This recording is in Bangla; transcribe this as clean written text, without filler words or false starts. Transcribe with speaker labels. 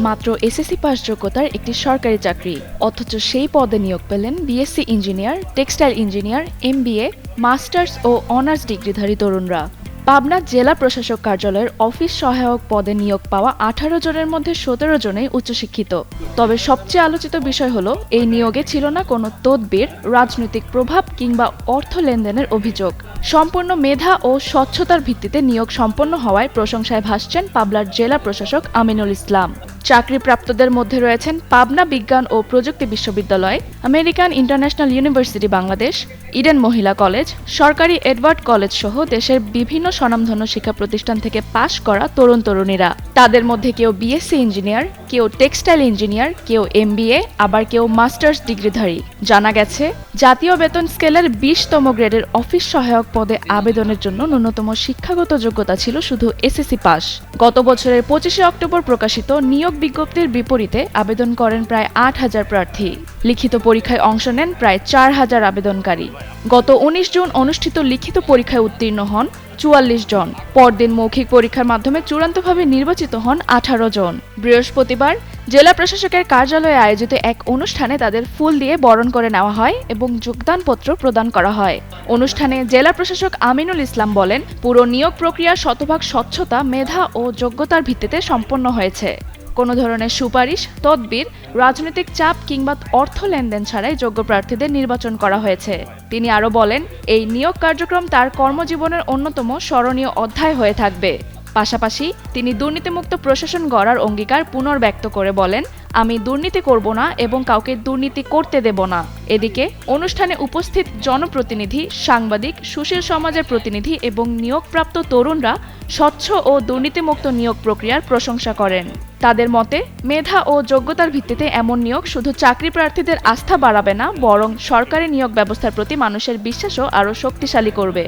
Speaker 1: মাত্র এসএসসি পাস যোগ্যতার একটি সরকারি চাকরি, অথচ সেই পদে নিয়োগ পেলেন BSc engineer, textile engineer, MBA, masters ও অনার্স ডিগ্রিধারী তরুণরা। পাবনা জেলা প্রশাসক কার্যালয়ের অফিস সহায়ক পদে নিয়োগ পাওয়া 18 জনের মধ্যে 17 জনই উচ্চশিক্ষিত। তবে সবচেয়ে আলোচিত বিষয় হলো, এই নিয়োগে ছিল না কোনো তদবির, রাজনৈতিক প্রভাব কিংবা অর্থ লেনদেনের অভিযোগ। সম্পূর্ণ মেধা ও স্বচ্ছতার ভিত্তিতে নিয়োগ সম্পন্ন হওয়ায় প্রশংসায় ভাসছেন পাবনার জেলা প্রশাসক আমিনুল ইসলাম। চাকরিপ্রাপ্তদের মধ্যে রয়েছেন পাবনা বিজ্ঞান ও প্রযুক্তি বিশ্ববিদ্যালয়, American international university Bangladesh, Eden মহিলা কলেজ, সরকারি এডওয়ার্ড কলেজ সহ দেশের বিভিন্ন স্বনামধন্য শিক্ষা প্রতিষ্ঠান থেকে পাশ করা তরুণ তরুণীরা। তাদের মধ্যে কেউ বিএসসি ইঞ্জিনিয়ার, কেউ টেক্সটাইল ইঞ্জিনিয়ার, কেউ এমবিএ, আবার কেউ মাস্টার্স ডিগ্রিধারী। জানা গেছে, জাতীয় বেতন স্কেলের 20তম গ্রেডের অফিস সহায়ক পদে আবেদনের জন্য ন্যূনতম শিক্ষাগত যোগ্যতা ছিল শুধু এসএসসি পাস। গত বছরের 25শে অক্টোবর প্রকাশিত নিয়োগ বিজ্ঞপ্তির বিপরীতে আবেদন করেন প্রায় 8,000 প্রার্থী। লিখিত পরীক্ষায় অংশ নেন প্রায় 4,000 আবেদনকারী। গত 19 জুন অনুষ্ঠিত লিখিত পরীক্ষায় উত্তীর্ণ হন 44 জন। পরদিন মৌখিক পরীক্ষার মাধ্যমে চূড়ান্তভাবে নির্বাচিত হন 18 জন। বৃহস্পতিবার জেলা প্রশাসকের কার্যালয়ে আয়োজিত এক অনুষ্ঠানে তাদের ফুল দিয়ে বরণ করে নেওয়া হয় এবং যোগদানপত্র প্রদান করা হয়। অনুষ্ঠানে জেলা প্রশাসক আমিনুল ইসলাম বলেন, পুরো নিয়োগ প্রক্রিয়া শতভাগ স্বচ্ছতা, মেধা ও যোগ্যতার ভিত্তিতে সম্পন্ন হয়েছে। কোনো ধরনের সুপারিশ, তদবির, রাজনৈতিক চাপ কিংবা অর্থ লেনদেন ছাড়াই যোগ্য প্রার্থীদের নির্বাচন করা হয়েছে। তিনি আরও বলেন, এই নিয়োগ কার্যক্রম তার কর্মজীবনের অন্যতম স্মরণীয় অধ্যায় হয়ে থাকবে। পাশাপাশি তিনি দুর্নীতিমুক্ত প্রশাসন গড়ার অঙ্গীকার পুনর্ব্যক্ত করে বলেন, আমি দুর্নীতি করব না এবং কাউকে দুর্নীতি করতে দেব না। এদিকে অনুষ্ঠানে উপস্থিত জনপ্রতিনিধি, সাংবাদিক, সুশীল সমাজের প্রতিনিধি এবং নিয়োগপ্রাপ্ত তরুণরা স্বচ্ছ ও দুর্নীতিমুক্ত নিয়োগ প্রক্রিয়ার প্রশংসা করেন। তাদের মতে, মেধা ও যোগ্যতার ভিত্তিতে এমন নিয়োগ শুধু চাকরি প্রার্থীদের আস্থা বাড়াবে না, বরং সরকারি নিয়োগ ব্যবস্থার প্রতি মানুষের বিশ্বাসও আরও শক্তিশালী করবে।